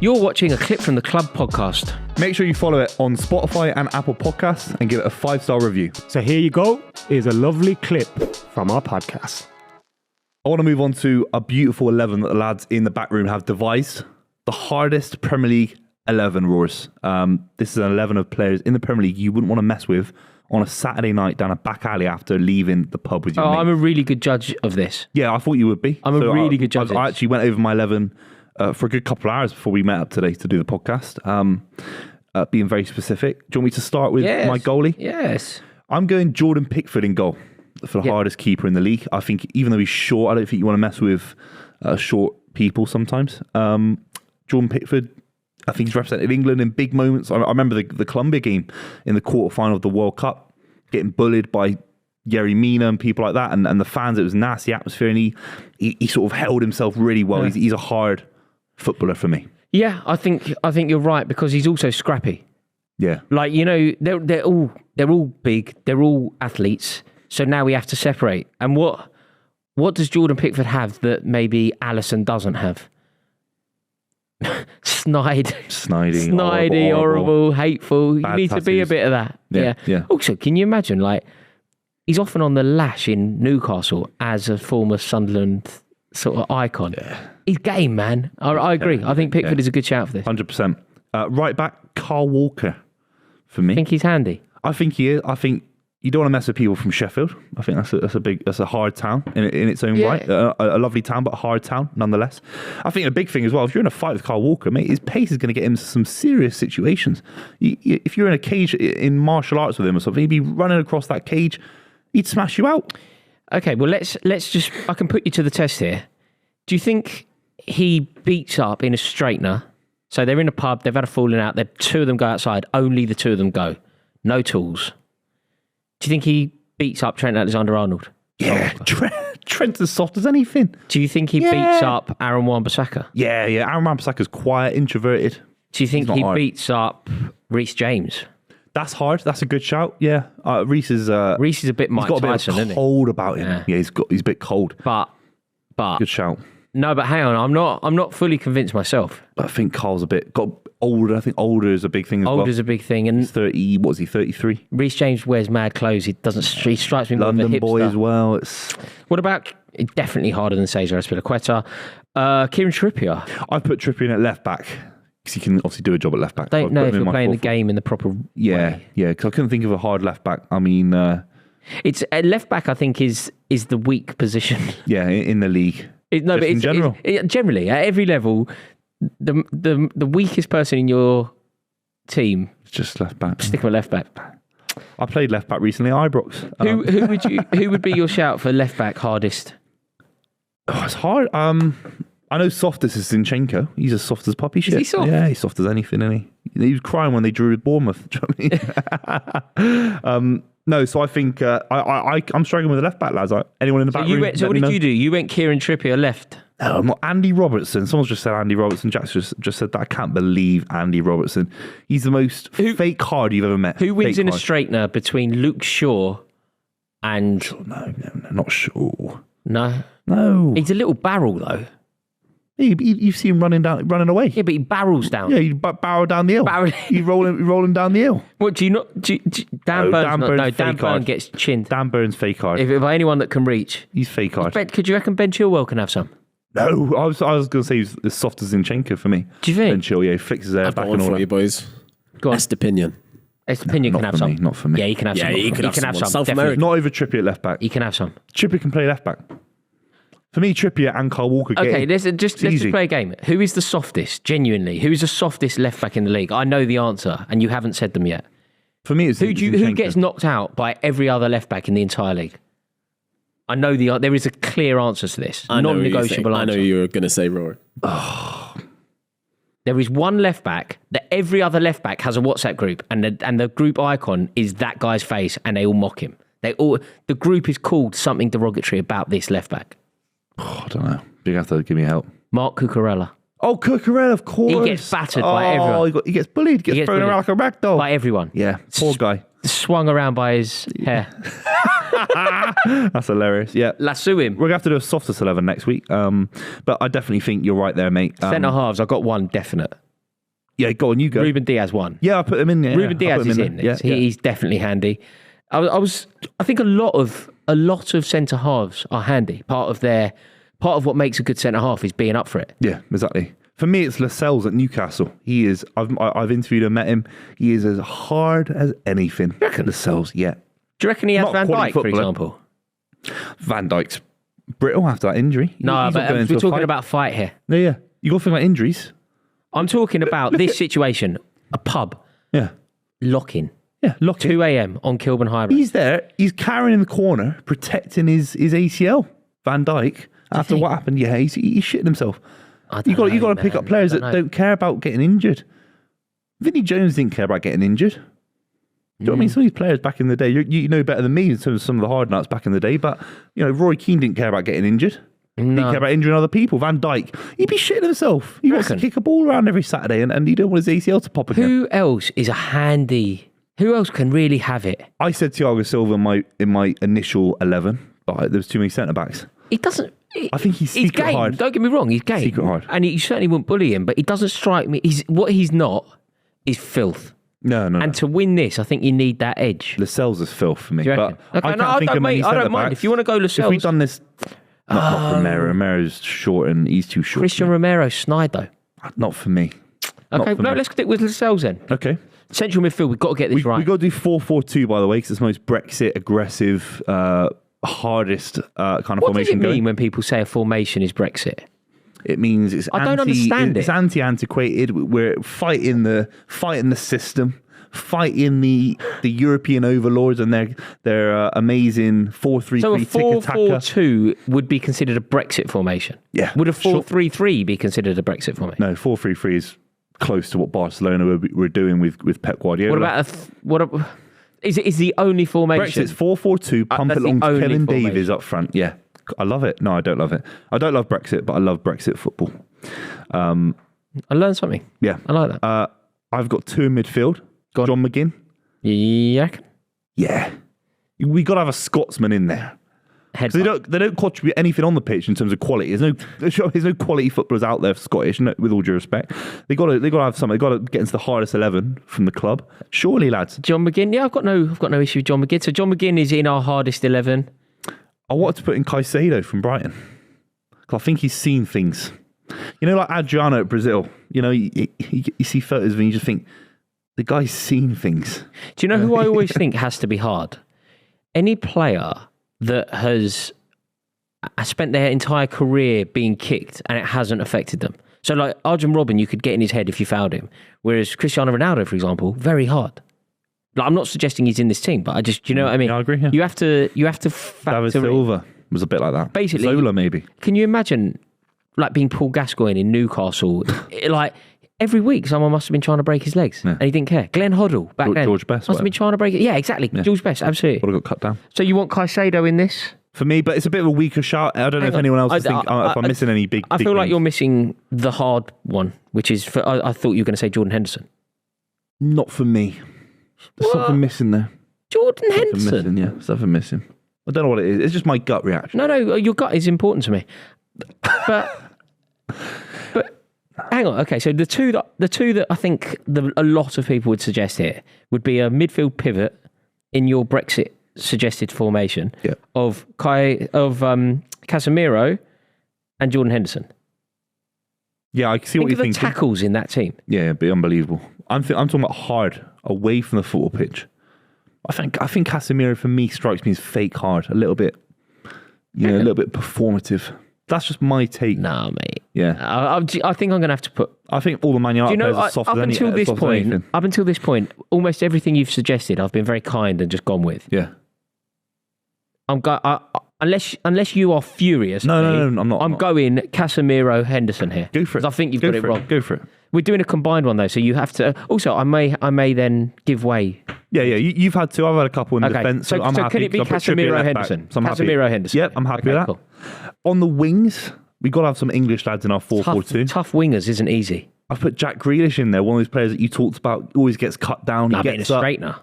You're watching a clip from the Club podcast. Make sure you follow it on Spotify and Apple Podcasts and give it a 5-star review. So here you go. Here's a lovely clip from our podcast. I want to move on to a beautiful 11 that the lads in the back room have devised. The hardest Premier League 11, Roars. This is an 11 of players in the Premier League you wouldn't want to mess with on a Saturday night down a back alley after leaving the pub with your mate. I'm a really good judge of this. Yeah, I thought you would be. I'm a really good judge. I actually went over my 11 for a good couple of hours before we met up today to do the podcast. Being very specific. Do you want me to start with my goalie? Yes. I'm going Jordan Pickford in goal for the hardest keeper in the league. I think even though he's short, I don't think you want to mess with short people sometimes. Jordan Pickford, I think he's represented England in big moments. I remember the Colombia game in the quarterfinal of the World Cup, getting bullied by Yerry Mina and people like that, and the fans. It was a nasty atmosphere, and he sort of held himself really well. Yeah. He's a hard footballer for me. Yeah, I think you're right because he's also scrappy. Yeah, like they're all big, they're all athletes. So now we have to separate. And what does Jordan Pickford have that maybe Alisson doesn't have? Snidey, horrible, hateful. Bad You need tattoos. to be a bit of that. Yeah. Also, can you imagine, like, he's often on the lash in Newcastle as a former Sunderland sort of icon. Yeah. He's game, man. I agree. I think Pickford is a good shout for this. 100%. Right back, Carl Walker for me. I think he's handy. I think he is. I think you don't want to mess with people from Sheffield. I think that's a hard town in its own right. A lovely town, but a hard town nonetheless. I think a big thing as well, if you're in a fight with Carl Walker, mate, his pace is going to get him into some serious situations. If you're in a cage in martial arts with him or something, he'd be running across that cage, he'd smash you out. Okay, well, let's just, I can put you to the test here. Do you think he beats up in a straightener? So they're in a pub, they've had a falling out, the two of them go outside, only the two of them go. No tools. Do you think he beats up Trent Alexander-Arnold? Yeah, Trent's as soft as anything. Do you think he beats up Aaron Wan-Bissaka? Yeah. Aaron Wan-Bissaka's quiet, introverted. Do you think he beats up Reece James? That's hard. That's a good shout. Yeah, Reece is a bit Mike Tyson, isn't he? Cold about him. Yeah, he's a bit cold. But good shout. No, but hang on, I'm not fully convinced myself. I think Carl's got older. I think older is a big thing as well. Older's a big thing, and he's 30. What is he? 33. Reece James wears mad clothes. He strikes me more of a hipster. London boy as well. What about definitely harder than Cesar Azpilicueta? Kieran Trippier. I put Trippier in at left back because he can obviously do a job at left back. I don't know if you're playing the game in the proper way. Yeah. Because I couldn't think of a hard left back. I mean, it's left back. I think is the weak position. Yeah, in the league. But in general, generally at every level, the weakest person in your team, it's just left back. Stick with left back. I played left back recently, Ibrox. Who would be your shout for left back hardest? Oh, it's hard. I know softest is Zinchenko. He's as soft as puppy shit. Is he soft? Yeah, he's soft as anything, isn't he? He was crying when they drew with Bournemouth. Do you know what I mean? No, so I think I'm struggling with the left back, lads. Anyone in the back room? So what did you do? You went Kieran Trippier left. No, I'm not. Andy Robertson. Someone's just said Andy Robertson. Jack's just said that. I can't believe Andy Robertson. He's the most fake card you've ever met. Who wins in a straightener between Luke Shaw and... No, not Shaw. No. He's a little barrel, though. You see him running away. Yeah, but he barrels down. Yeah, you barrel down the hill. You roll him down the hill. What do you not? Dan Burns gets chinned. Dan Burns fake card. If by anyone that can reach, he's fake card. Could you reckon Ben Chilwell can have some? No, I was going to say he's as soft as Zinchenko for me. Do you think? Ben Chilwell, he flicks his hair back and all that. You boys. Go on. Estepinian. Estepinian can have some. Not for me. Yeah, he can have some. He can have some. South America. Not over Trippier at left back. He can have some. Trippier can play left back. For me, Trippier and Carl Walker. Okay, let's just play a game. Who is the softest? Genuinely, who is the softest left back in the league? I know the answer, and you haven't said them yet. For me, it's who gets knocked out by every other left back in the entire league? I know there is a clear answer to this. Non-negotiable answer. I know you were going to say Rory. Oh. There is one left back that every other left back has a WhatsApp group, and the group icon is that guy's face, and they all mock him. The group is called something derogatory about this left back. Oh, I don't know. You have to give me help. Mark Cucurella. Oh, Cucurella, of course. He gets battered by everyone. He gets bullied. He gets thrown around like a ragdoll. By everyone. Yeah, poor guy. Swung around by his hair. That's hilarious. Yeah. Lasso him. We're going to have to do a softest 11 next week. But I definitely think you're right there, mate. Centre halves, I've got one definite. Yeah, go on, you go. Ruben Diaz one. Yeah, I put him in there. Ruben Diaz is in. Yeah, He's definitely handy. I think a lot of centre halves are handy. Part of what makes a good centre half is being up for it. Yeah, exactly. For me, it's Lascelles at Newcastle. He is. I've interviewed and met him. He is as hard as anything. You reckon? Lascelles, yeah. Do you reckon he has Not Van quality Dijk, for footballer. example? Van Dijk's brittle after that injury. No, He's not but going into we're a talking fight. about fight here. Yeah. You got to think about injuries. I'm talking about this situation. A pub, Yeah. lock-in, Yeah, lock it. 2 a.m. on Kilburn High Road. He's there. He's carrying in the corner, protecting his ACL. Van Dijk, after what happened, yeah, he's shitting himself. You got to pick up players that don't care about getting injured. Vinnie Jones didn't care about getting injured. Do you know what I mean? Some of these players back in the day, you know better than me in terms of some of the hard nuts back in the day, but Roy Keane didn't care about getting injured. He didn't care about injuring other people. Van Dijk, he'd be shitting himself. He wants to kick a ball around every Saturday and he don't want his ACL to pop again. Who else is a handy? Who else can really have it? I said Thiago Silva in my initial 11, but there was too many centre-backs. He doesn't. I think he's secret game. hard. Don't get me wrong, he's game. Secret hard. And you certainly wouldn't bully him, but he doesn't strike me. What he's not is filth. No. And to win this, I think you need that edge. Lascelles is filth for me. Do you reckon? But Okay, I can't think of many I don't mind. centre-backs. If you want to go Lascelles. If we've done this, not Romero. Romero's short and he's too short. Christian Romero, snide though. Not for me. Okay, let's stick with Lascelles then. Okay. Central midfield, we've got to get this right. We've got to do 4-4-2, by the way, because it's the most Brexit aggressive, hardest kind of What does it formation mean going. when people say a formation is Brexit? It means it's I don't understand it's it. anti-antiquated. We're fighting the system, fighting the European overlords and their amazing 4-3-3 So a tick-attacker. 4-4-2 would be considered a Brexit formation? Yeah. Would a Sure. 4-3-3 be considered a Brexit formation? No, 4-3-3 is close to what Barcelona were doing with Pep Guardiola. What about is the only formation? Brexit's 4-4-2, pump that's it along the to only Kevin formation. Davies up front. Yeah, I love it. No, I don't love it. I don't love Brexit, but I love Brexit football. I learned something. Yeah. I like that. I've got two in midfield. Go on. John McGinn. You reckon? Yeah. We got to have a Scotsman in there. Headbutt. They don't contribute anything on the pitch in terms of quality. There's no quality footballers out there for Scottish, with all due respect. They got to have something. They got to get into the hardest 11 from the club. Surely, lads. John McGinn. Yeah, I've got no issue with John McGinn. So John McGinn is in our hardest 11. I wanted to put in Caicedo from Brighton. 'Cause I think he's seen things. Like Adriano at Brazil. You see photos of him and you just think, the guy's seen things. Do you know who I always think has to be hard? Any player that has spent their entire career being kicked and it hasn't affected them. So like Arjen Robben, you could get in his head if you fouled him. Whereas Cristiano Ronaldo, for example, very hard. Like, I'm not suggesting he's in this team, but do you know what I mean? Yeah, I agree, yeah. You have to David factor in. Silva was a bit like that. Basically- Zola, maybe. Can you imagine like being Paul Gascoigne in Newcastle? Like every week someone must have been trying to break his legs and he didn't care. Glenn Hoddle back then. George Best, Must have been trying to break it. Yeah, exactly. Yeah. George Best, absolutely. Would have got cut down. So you want Caicedo in this? For me, but it's a bit of a weaker shout. I don't know if anyone else is thinking, if I'm missing any big. I big feel like names. you're missing the hard one, which is I thought you were going to say Jordan Henderson. Not for me. There's something missing there. Jordan Something Henderson? missing, yeah. Something missing. I don't know what it is. It's just my gut reaction. No, your gut is important to me. But hang on. Okay, so the two that I think a lot of people would suggest here would be a midfield pivot in your Brexit suggested formation of Casemiro and Jordan Henderson. Yeah, I can see what Think you're of the thinking. tackles in that team. Yeah, it'd be unbelievable. I'm talking about hard, away from the football pitch. I think Casemiro for me strikes me as fake hard, a little bit, a little bit performative. That's just my take. Nah, mate. Yeah, I think I'm going to have to put. I think all the Man United players are soft up as any- until this soft as point, anything. almost everything you've suggested, I've been very kind and just gone with. Yeah. Unless you are furious. No, at me, I'm not. I'm going Casemiro Henderson here. Go for it. 'Cause I think you've got it wrong. Go for it. We're doing a combined one though, so you have to. Also, I may then give way. Yeah. You've had two. I've had a couple in Okay. defence. So I'm happy. could it be 'cause I put Trippier Casemiro left back, Henderson? so I'm happy. Casemiro Henderson. Yep, I'm happy Okay, with that. cool. On the wings, we got to have some English lads in our 4-4-2. Tough wingers isn't easy. I've put Jack Grealish in there. One of those players that you talked about always gets cut down. Nah, He but in a gets up. straightener.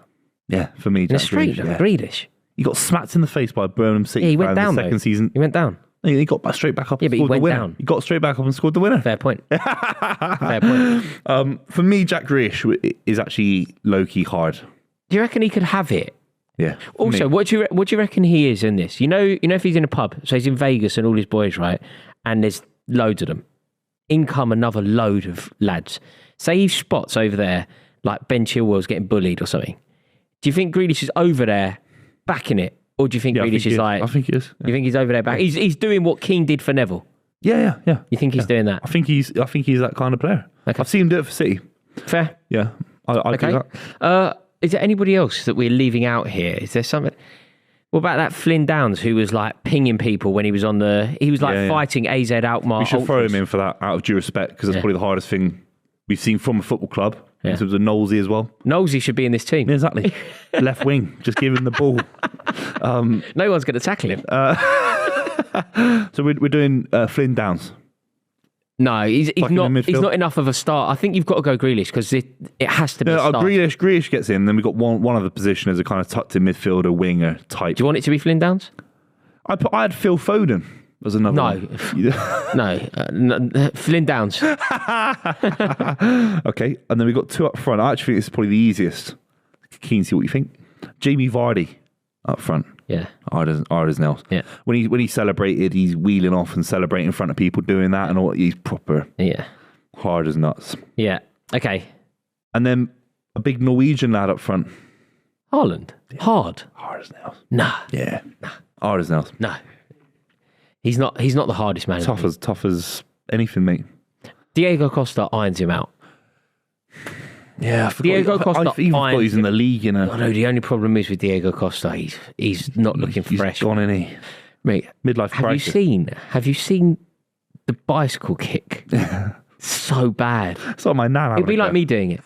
Yeah, for me, In a Jack Grealish. straightener, Yeah. Grealish. He got smacked in the face by a Birmingham City Yeah, he went fan down the second though. season. He went down. He got straight back up and but he scored the went winner. down. He got straight back up and scored the winner. Fair point. Fair point. For me, Jack Grealish is actually low-key hard. Do you reckon he could have it? Yeah. Also, what do you reckon he is in this? You know if he's in a pub, so he's in Vegas and all his boys, right? And there's loads of them. In come another load of lads. Say he spots over there, like Ben Chilwell's getting bullied or something. Do you think Grealish is over there backing it? Or do you think Grealish is like... I think he is. Yeah. You think he's over there back? He's doing what Keane did for Neville. Yeah. You think he's doing that? I think he's that kind of player. Okay. I've seen him do it for City. Fair. Yeah. I do that. Is there anybody else that we're leaving out here? Is there something? What about that Flynn Downs who was like pinging people when he was on fighting AZ Alkmaar? We should Ultras. throw him in for that out of due respect because that's probably the hardest thing we've seen from a football club. Yeah. In terms of Knowlesy as well. Knowlesy should be in this team. Yeah, exactly. Left wing, just give him the ball. No one's going to tackle him. So we're doing Flynn Downs. No, he's Back in the not. midfield. He's not enough of a start. I think you've got to go Grealish because it has to be. a start. Grealish gets in. Then we've got one other position as a kind of tucked in midfielder, winger type. Do you want it to be Flynn Downs? I had Phil Foden as another. No, Flynn Downs. Okay, and then we've got two up front. I actually think this is probably the easiest. Keen to see what you think. Jamie Vardy up front. Yeah. Hard as nails. Yeah. When he celebrated, he's wheeling off and celebrating in front of people doing that and all. He's proper. Yeah. Hard as nuts. Yeah. Okay. And then a big Norwegian lad up front. Haaland. Hard. Hard as nails. Nah. Yeah. Hard as nails. No. He's not the hardest man. Tough as anything, mate. Diego Costa irons him out. Yeah, I forgot. Diego Costa I even forgot he's in the league, you know. I know the only problem is with Diego Costa, he's not looking fresh. He's gone, isn't he? Mate, Midlife crisis. Have you seen the bicycle kick? So bad. It's like my nan. It'd be like me doing it.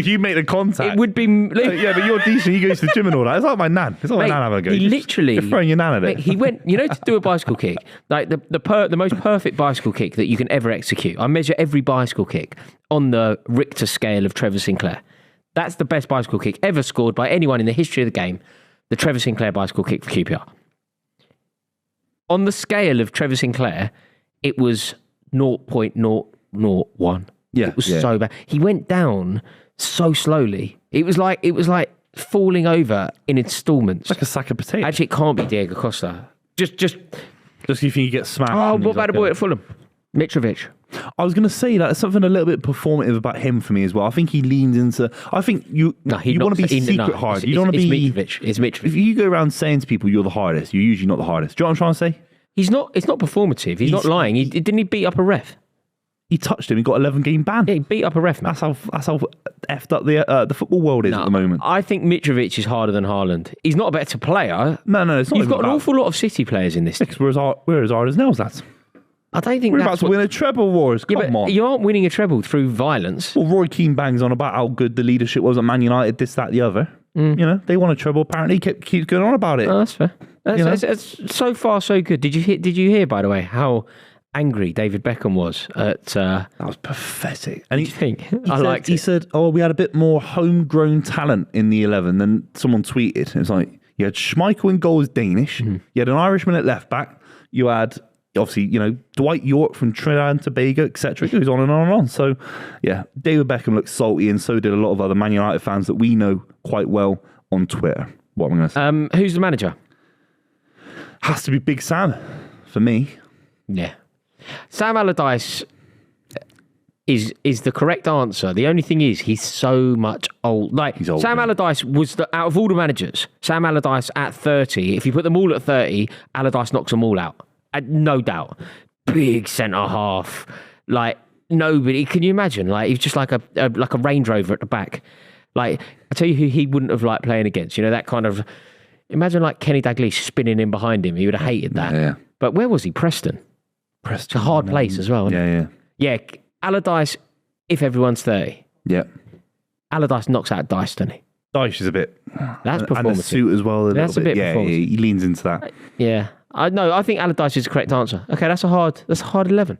You make the contact. It would be. Yeah, but you're decent. He goes to the gym and all that. It's like my nan. It's like my nan having a go. You're throwing your nan at it. He went, to do a bicycle kick, like the most perfect bicycle kick that you can ever execute. I measure every bicycle kick on the Richter scale of Trevor Sinclair. That's the best bicycle kick ever scored by anyone in the history of the game. The Trevor Sinclair bicycle kick for QPR. On the scale of Trevor Sinclair, it was 0.001. Yeah, it was so bad. He went down so slowly. It was like falling over in installments. Like a sack of potatoes. Actually, it can't be Diego Costa. Just if you think he gets smashed. Oh, what about the boy at Fulham? Mitrovic. I was going to say that there's something a little bit performative about him for me as well. I think he leans into. I think you want to be secret hard. You don't want to be. It's Mitrovic. If you go around saying to people you're the hardest, you're usually not the hardest. Do you know what I'm trying to say? He's not. It's not performative. He's not lying. Didn't he beat up a ref? He touched him. He got 11 game ban. Yeah, he beat up a ref. Man. That's how effed up the football world is at the moment. I think Mitrovic is harder than Haaland. He's not a better player. No, it's not. You've got an awful lot of City players in this. We're as hard as nails, lads. I don't think we're about to win a treble, Wars. Come on. You aren't winning a treble through violence. Well, Roy Keane bangs on about how good the leadership was at Man United, this, that, the other. You know, they won a treble. Apparently, he keeps going on about it. Oh, that's fair. It's so far, so good. Did you hear, by the way, how angry David Beckham was at... That was pathetic. And you think? He said, we had a bit more homegrown talent in the 11. Then someone tweeted. It was like, you had Schmeichel in goal as Danish. You had an Irishman at left back. You had... Obviously, Dwight York from Trinidad and Tobago, etc. It goes on and on and on. So, yeah, David Beckham looked salty, and so did a lot of other Man United fans that we know quite well on Twitter. What am I going to say? Who's the manager? Has to be Big Sam for me. Yeah, Sam Allardyce is the correct answer. The only thing is, he's so much old. Like he's old, Sam Allardyce was out of all the managers. Sam Allardyce at 30. If you put them all at 30, Allardyce knocks them all out. No doubt. Big centre half. Like, nobody. Can you imagine? Like, he's just like a Range Rover at the back. Like, I tell you who he wouldn't have liked playing against. That kind of... Imagine like Kenny Dalglish spinning in behind him. He would have hated that. Yeah. But where was he? Preston. It's a hard place as well, isn't it? Yeah, Allardyce, if everyone's 30. Yeah. Allardyce knocks out Dice, doesn't he? Dice is a bit... That's performative. And the suit as well. That's a bit yeah, performative. he leans into that. Yeah. I think Allardyce is the correct answer. Okay, that's a hard 11.